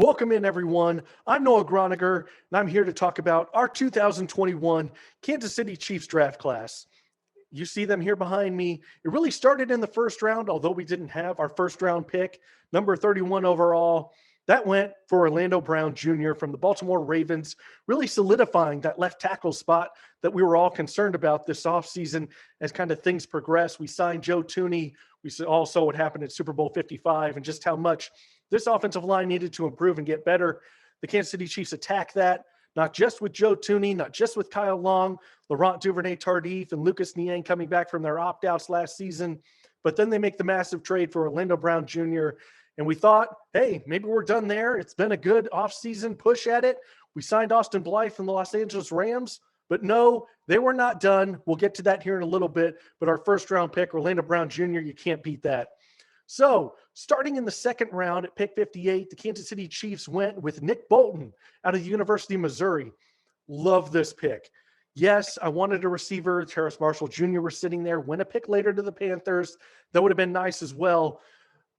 Welcome in, everyone. I'm Noah Groniger, and I'm here to talk about our 2021 Kansas City Chiefs draft class. You see them here behind me. It really started in the first round, although we didn't have our first round pick, number 31 overall. That went for Orlando Brown Jr. from the Baltimore Ravens, really solidifying that left tackle spot that we were all concerned about this offseason as kind of things progress. We signed Joe Tooney. We all saw what happened at Super Bowl 55 and just how much this offensive line needed to improve and get better. The Kansas City Chiefs attack that, not just with Joe Tooney, not just with Kyle Long, Laurent Duvernay-Tardif, and Lucas Niang coming back from their opt-outs last season, but then they make the massive trade for Orlando Brown Jr., and we thought, hey, maybe we're done there. It's been a good offseason push at it. We signed Austin Blythe from the Los Angeles Rams, but no, they were not done. We'll get to that here in a little bit, but our first-round pick, Orlando Brown Jr., you can't beat that. So, starting in the second round at pick 58, the Kansas City Chiefs went with Nick Bolton out of the University of Missouri. Love this pick. Yes, I wanted a receiver. Terrace Marshall Jr. was sitting there. Went a pick later to the Panthers. That would have been nice as well.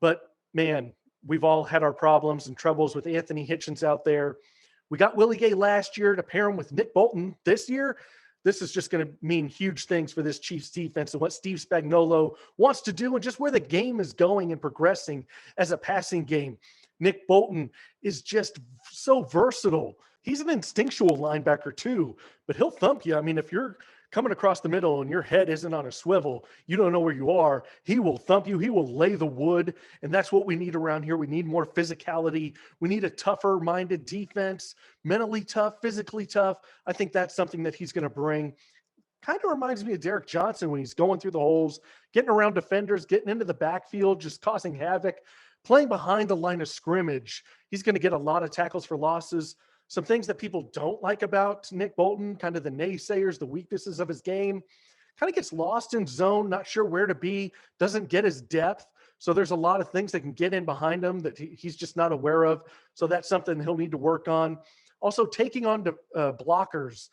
But, man, we've all had our problems and troubles with Anthony Hitchens out there. We got Willie Gay last year to pair him with Nick Bolton this year. This is just going to mean huge things for this Chiefs defense and what Steve Spagnuolo wants to do and just where the game is going and progressing as a passing game. Nick Bolton is just so versatile. He's an instinctual linebacker too, but he'll thump you. I mean, if you're coming across the middle and your head isn't on a swivel, you don't know where you are, he will thump you. He will lay the wood, and that's what we need around here. We need more physicality. We need a tougher-minded defense, mentally tough, physically tough. I think that's something that he's going to bring. Kind of reminds me of Derek Johnson when he's going through the holes, getting around defenders, getting into the backfield, just causing havoc, playing behind the line of scrimmage. He's going to get a lot of tackles for losses. Some things that people don't like about Nick Bolton, kind of the naysayers, the weaknesses of his game, kind of gets lost in zone, not sure where to be, doesn't get his depth. So there's a lot of things that can get in behind him that he's just not aware of. So that's something he'll need to work on. Also taking on blockers,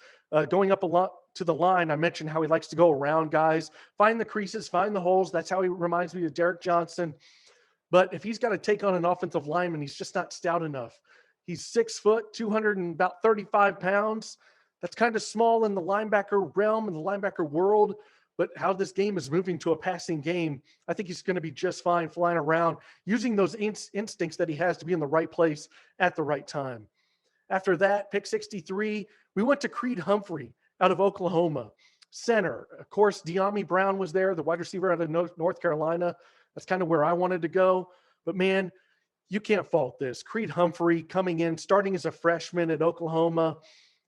going up a lot to the line. I mentioned how he likes to go around guys, find the creases, find the holes. That's how he reminds me of Derek Johnson. But if he's got to take on an offensive lineman, he's just not stout enough. He's 6 foot, 235 pounds. That's kind of small in the linebacker realm, in the linebacker world. But how this game is moving to a passing game, I think he's going to be just fine flying around, using those instincts that he has to be in the right place at the right time. After that, pick 63, we went to Creed Humphrey out of Oklahoma. Center. Of course, De'Ami Brown was there, the wide receiver out of North Carolina. That's kind of where I wanted to go. But, man, you can't fault this. Creed Humphrey coming in, starting as a freshman at Oklahoma.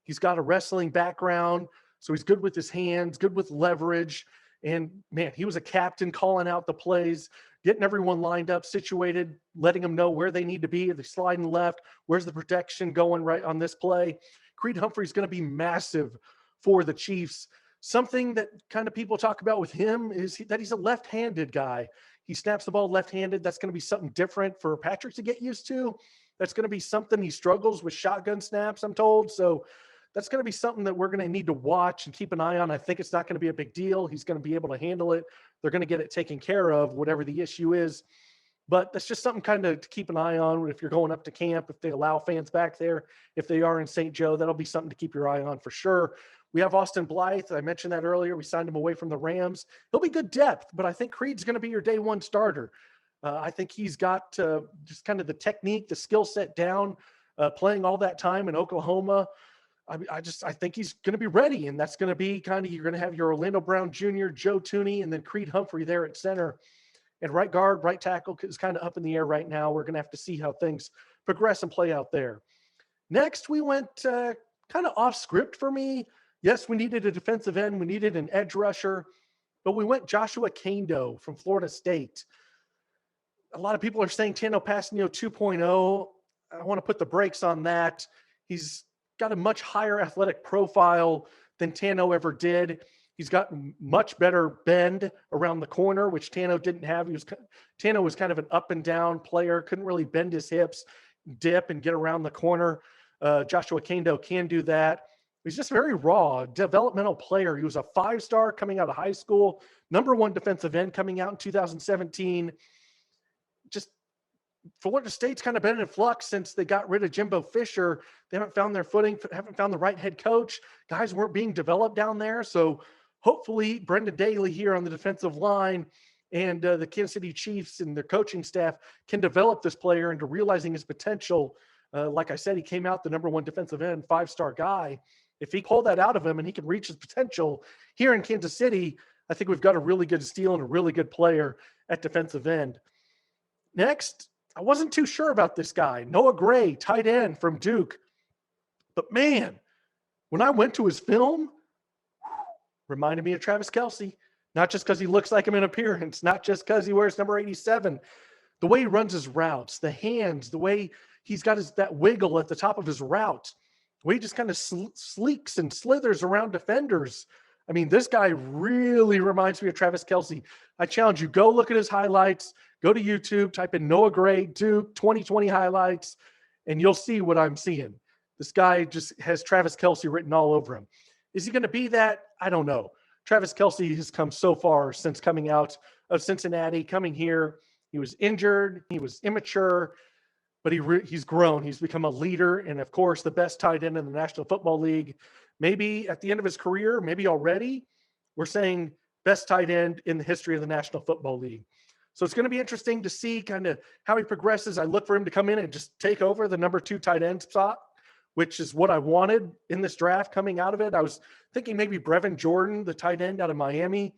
He's got a wrestling background, so he's good with his hands, good with leverage. And, man, he was a captain calling out the plays, getting everyone lined up, situated, letting them know where they need to be. They're sliding left. Where's the protection going right on this play? Creed Humphrey's going to be massive for the Chiefs. Something that kind of people talk about with him is that he's a left-handed guy. He snaps the ball left-handed. That's going to be something different for Patrick to get used to. That's going to be something he struggles with shotgun snaps, I'm told. So that's going to be something that we're going to need to watch and keep an eye on. I think it's not going to be a big deal. He's going to be able to handle it. They're going to get it taken care of, whatever the issue is. But that's just something kind of to keep an eye on if you're going up to camp, if they allow fans back there, if they are in St. Joe, that'll be something to keep your eye on for sure. We have Austin Blythe. I mentioned that earlier. We signed him away from the Rams. He'll be good depth, but I think Creed's going to be your day one starter. I think he's got just kind of the technique, the skill set down, playing all that time in Oklahoma. I think he's going to be ready, and that's going to be kind of, you're going to have your Orlando Brown Jr., Joe Tooney, and then Creed Humphrey there at center. And right guard, right tackle is kind of up in the air right now. We're going to have to see how things progress and play out there. Next, we went kind of off script for me. Yes, we needed a defensive end. We needed an edge rusher, but we went Joshua Kaindoh from Florida State. A lot of people are saying Tanoh Kpassagnon 2.0. I want to put the brakes on that. He's got a much higher athletic profile than Tanoh ever did. He's got much better bend around the corner, which Tanoh didn't have. Tanoh was kind of an up and down player, couldn't really bend his hips, dip, and get around the corner. Joshua Kaindoh can do that. He's just very raw, developmental player. He was a 5-star coming out of high school, #1 defensive end coming out in 2017. Just Florida State's kind of been in flux since they got rid of Jimbo Fisher. They haven't found their footing, haven't found the right head coach. Guys weren't being developed down there. So hopefully Brendan Daly here on the defensive line and the Kansas City Chiefs and their coaching staff can develop this player into realizing his potential. Like I said, he came out the number one defensive end, 5-star guy. If he pulled that out of him and he can reach his potential here in Kansas City, I think we've got a really good steal and a really good player at defensive end. Next, I wasn't too sure about this guy, Noah Gray, tight end from Duke. But man, when I went to his film, reminded me of Travis Kelce, not just because he looks like him in appearance, not just because he wears number 87. The way he runs his routes, the hands, the way he's got that wiggle at the top of his route, the way he just kind of sleeks and slithers around defenders. I mean, this guy really reminds me of Travis Kelce. I challenge you, go look at his highlights, go to YouTube, type in Noah Gray, Duke 2020 highlights, and you'll see what I'm seeing. This guy just has Travis Kelce written all over him. Is he going to be that? I don't know. Travis Kelce has come so far since coming out of Cincinnati, coming here. He was injured. He was immature, but he's grown. He's become a leader and, of course, the best tight end in the National Football League. Maybe at the end of his career, maybe already, we're saying best tight end in the history of the National Football League. So it's going to be interesting to see kind of how he progresses. I look for him to come in and just take over the number 2 tight end spot, which is what I wanted in this draft coming out of it. I was thinking maybe Brevin Jordan, the tight end out of Miami.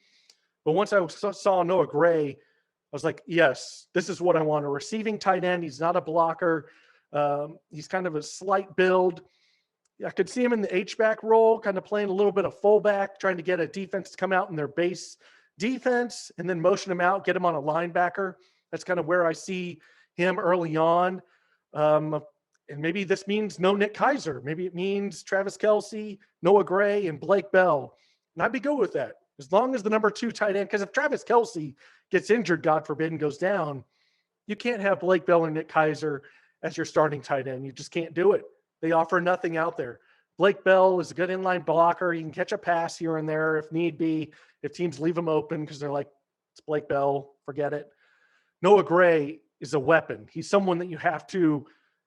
But once I saw Noah Gray, I was like, yes, this is what I want. A receiving tight end. He's not a blocker. He's kind of a slight build. I could see him in the H-back role, kind of playing a little bit of fullback, trying to get a defense to come out in their base defense and then motion him out, get him on a linebacker. That's kind of where I see him early on. And maybe this means no Nick Keizer. Maybe it means Travis Kelce, Noah Gray, and Blake Bell. And I'd be good with that. As long as the number 2 tight end, because if Travis Kelce gets injured, God forbid, and goes down, you can't have Blake Bell and Nick Keizer as your starting tight end. You just can't do it. They offer nothing out there. Blake Bell is a good inline blocker. He can catch a pass here and there if need be, if teams leave him open because they're like, it's Blake Bell, forget it. Noah Gray is a weapon. He's someone that you have to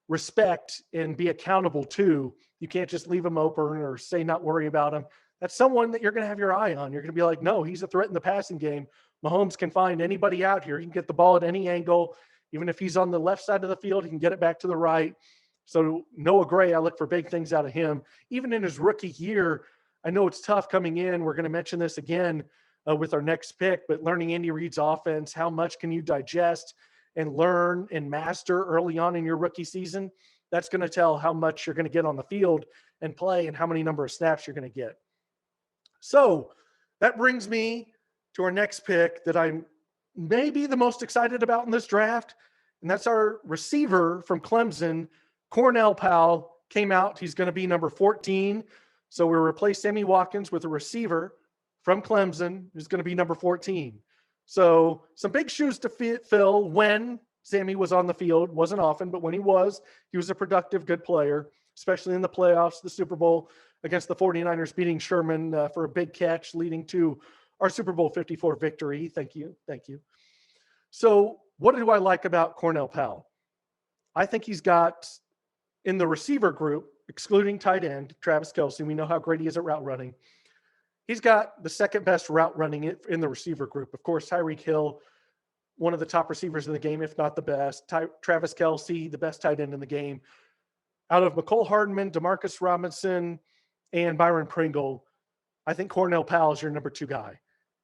respect and be accountable to. You can't just leave him open or say not worry about him. That's someone that you're going to have your eye on. You're going to be like, no, he's a threat in the passing game. Mahomes can find anybody out here. He can get the ball at any angle. Even if he's on the left side of the field, he can get it back to the right. So Noah Gray, I look for big things out of him. Even in his rookie year, I know it's tough coming in. We're going to mention this again with our next pick, but learning Andy Reid's offense, how much can you digest and learn and master early on in your rookie season? That's going to tell how much you're going to get on the field and play and how many number of snaps you're going to get. So that brings me to our next pick that I'm maybe the most excited about in this draft, and that's our receiver from Clemson, Cornell Powell. Came out. He's going to be number 14. So we replaced Sammy Watkins with a receiver from Clemson who's going to be number 14. So some big shoes to fill when Sammy was on the field. Wasn't often, but when he was a productive, good player, especially in the playoffs, the Super Bowl against the 49ers, beating Sherman for a big catch, leading to our Super Bowl 54 victory. Thank you. Thank you. So what do I like about Cornell Powell? I think he's got, in the receiver group, excluding tight end, Travis Kelce, we know how great he is at route running. He's got the second best route running in the receiver group. Of course, Tyreek Hill, one of the top receivers in the game, if not the best. Travis Kelce, the best tight end in the game. Out of McCole Hardman, Demarcus Robinson, and Byron Pringle, I think Cornell Powell is your number 2 guy.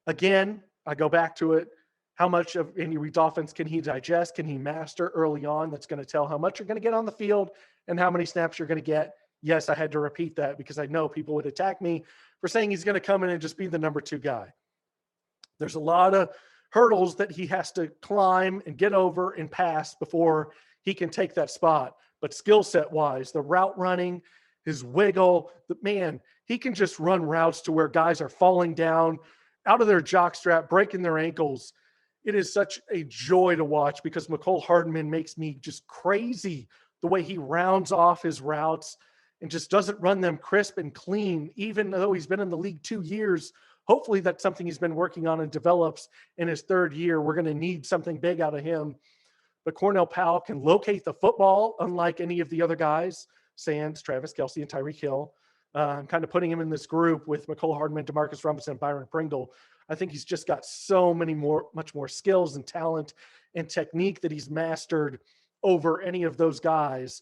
Again, I go back to it. How much of Andy Reid's offense can he digest? Can he master early on? That's going to tell how much you're going to get on the field and how many snaps you're going to get. Yes, I had to repeat that because I know people would attack me for saying he's going to come in and just be the number 2 guy. There's a lot of hurdles that he has to climb and get over and pass before he can take that spot. But skill set wise, the route running, his wiggle, he can just run routes to where guys are falling down out of their jockstrap, breaking their ankles. It is such a joy to watch because McCole Hardman makes me just crazy the way he rounds off his routes and just doesn't run them crisp and clean, even though he's been in the league 2 years. Hopefully that's something he's been working on and develops in his 3rd year. We're going to need something big out of him. but Cornell Powell can locate the football, unlike any of the other guys, Sands, Travis Kelce, and Tyreek Hill. I'm kind of putting him in this group with Mecole Hardman, Demarcus Robinson, and Byron Pringle. I think he's just got much more skills and talent and technique that he's mastered over any of those guys.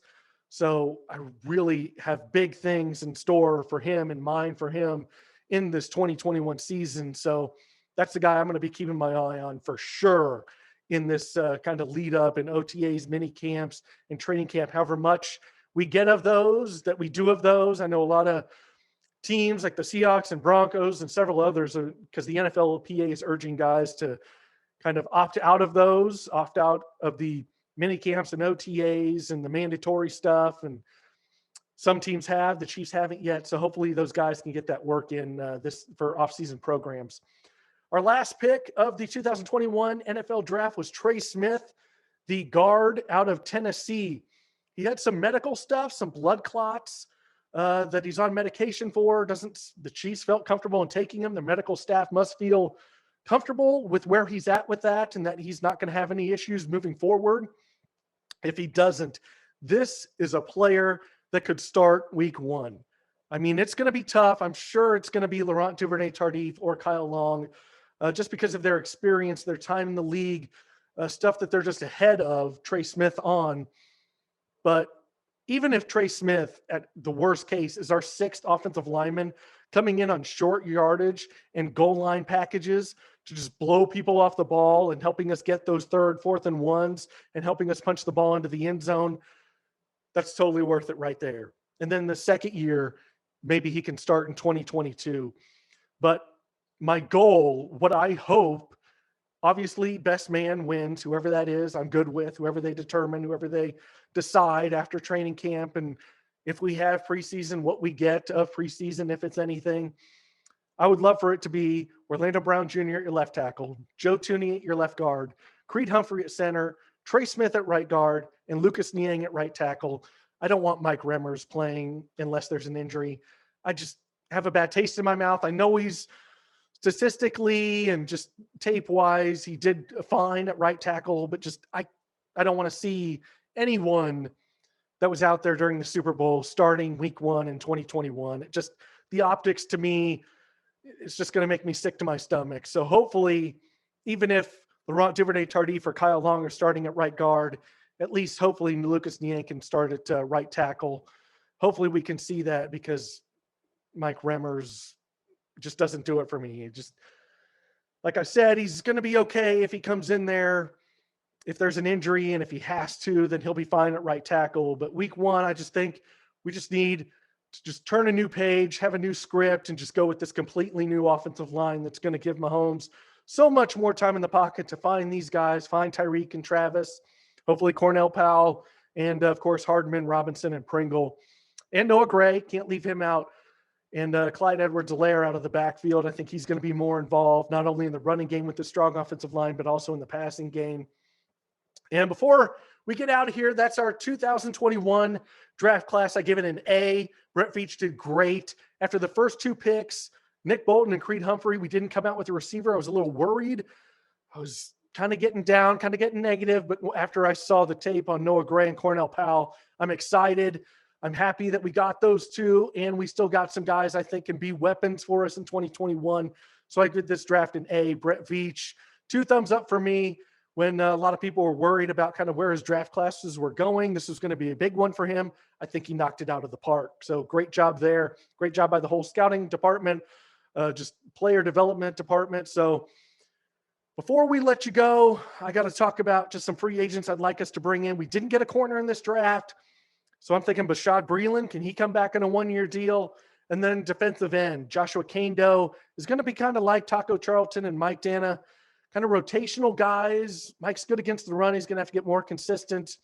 So I really have big things in store for him and mind for him in this 2021 season. So that's the guy I'm going to be keeping my eye on for sure in this kind of lead up in OTAs, mini camps, and training camp, however much we get of those, that we do of those. I know a lot of teams like the Seahawks and Broncos and several others, because the NFLPA is urging guys to kind of opt out of the mini camps and OTAs and the mandatory stuff. And some teams have, the Chiefs haven't yet. So hopefully those guys can get that work in this for offseason programs. Our last pick of the 2021 NFL draft was Trey Smith, the guard out of Tennessee. He had some medical stuff, some blood clots that he's on medication for. The Chiefs felt comfortable in taking him. The medical staff must feel comfortable with where he's at with that, and that he's not going to have any issues moving forward. If he doesn't, this is a player that could start week one. I mean, it's going to be tough. I'm sure it's going to be Laurent Duvernay-Tardif or Kyle Long, just because of their experience, their time in the league, stuff that they're just ahead of Trey Smith on. But even if Trey Smith, at the worst case, is our sixth offensive lineman coming in on short yardage and goal line packages to just blow people off the ball and helping us get those 3rd, 4th, and 1s and helping us punch the ball into the end zone, that's totally worth it right there. And then the second year, maybe he can start in 2022. But my goal, what I hope, obviously best man wins, whoever that is, I'm good with, whoever they determine, whoever they decide after training camp. And if we have preseason, what we get of preseason, if it's anything, I would love for it to be Orlando Brown Jr. at your left tackle, Joe Thuney at your left guard, Creed Humphrey at center, Trey Smith at right guard, and Lucas Niang at right tackle. I don't want Mike Remmers playing unless there's an injury. I just have a bad taste in my mouth. I know he's statistically and just tape wise, he did fine at right tackle, but just, I don't want to see anyone that was out there during the Super Bowl starting week one in 2021. It just, the optics to me, it's just going to make me sick to my stomach. So hopefully, even if Laurent Duvernay-Tardif or Kyle Long are starting at right guard, at least hopefully Lucas Niang can start at right tackle. Hopefully we can see that, because Mike Remmers just doesn't do it for me. It just, like I said, he's going to be okay if he comes in there. If there's an injury and if he has to, then he'll be fine at right tackle. But week one, I just think we just need to just turn a new page, have a new script, and just go with this completely new offensive line that's going to give Mahomes so much more time in the pocket to find these guys, find Tyreek and Travis, hopefully Cornell Powell, and of course Hardman, Robinson, and Pringle. And Noah Gray, can't leave him out. And Clyde Edwards-Helaire out of the backfield. I think he's going to be more involved, not only in the running game with the strong offensive line, but also in the passing game. And before we get out of here, that's our 2021 draft class. I give it an A. Brett Veach did great. After the first 2 picks, Nick Bolton and Creed Humphrey, we didn't come out with a receiver. I was a little worried. I was kind of getting down, kind of getting negative. But after I saw the tape on Noah Gray and Cornell Powell, I'm excited. I'm happy that we got those 2, and we still got some guys I think can be weapons for us in 2021. So I did this draft in A. Brett Veach, 2 thumbs up for me. When a lot of people were worried about kind of where his draft classes were going, this was going to be a big one for him. I think he knocked it out of the park. So great job there. Great job by the whole scouting department, just player development department. So before we let you go, I got to talk about just some free agents I'd like us to bring in. We didn't get a corner in this draft. So I'm thinking Bashaud Breeland, can he come back in a 1-year deal? And then defensive end, Joshua Kaindoh is going to be kind of like Taco Charlton and Mike Dana, kind of rotational guys. Mike's good against the run. He's going to have to get more consistent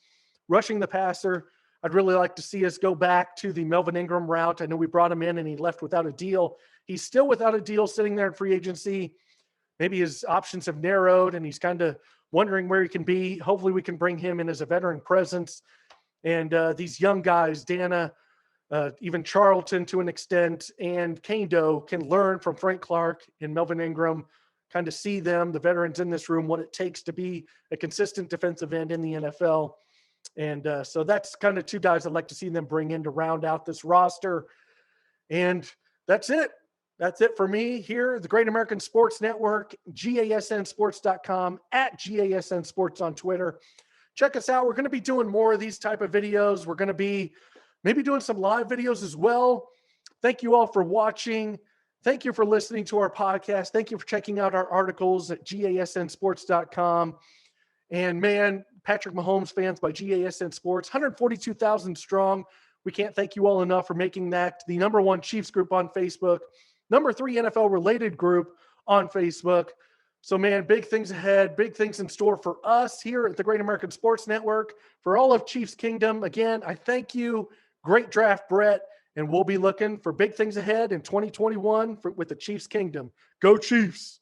rushing the passer. I'd really like to see us go back to the Melvin Ingram route. I know we brought him in and he left without a deal. He's still without a deal sitting there in free agency. Maybe his options have narrowed and he's kind of wondering where he can be. Hopefully we can bring him in as a veteran presence. And these young guys, Dana, even Charlton to an extent, and Kaindoh can learn from Frank Clark and Melvin Ingram, kind of see them, the veterans in this room, what it takes to be a consistent defensive end in the NFL. And so that's kind of two guys I'd like to see them bring in to round out this roster. And that's it. That's it for me here, the Great American Sports Network, GASNsports.com, at GASN Sports on Twitter. Check us out. We're going to be doing more of these type of videos. We're going to be maybe doing some live videos as well. Thank you all for watching. Thank you for listening to our podcast. Thank you for checking out our articles at GASNsports.com. And man, Patrick Mahomes fans by GASN Sports, 142,000 strong. We can't thank you all enough for making that the #1 Chiefs group on Facebook, #3 NFL related group on Facebook. So man, big things ahead, big things in store for us here at the Great American Sports Network. For all of Chiefs Kingdom, again, I thank you. Great draft, Brett. And we'll be looking for big things ahead in 2021 with the Chiefs Kingdom. Go Chiefs!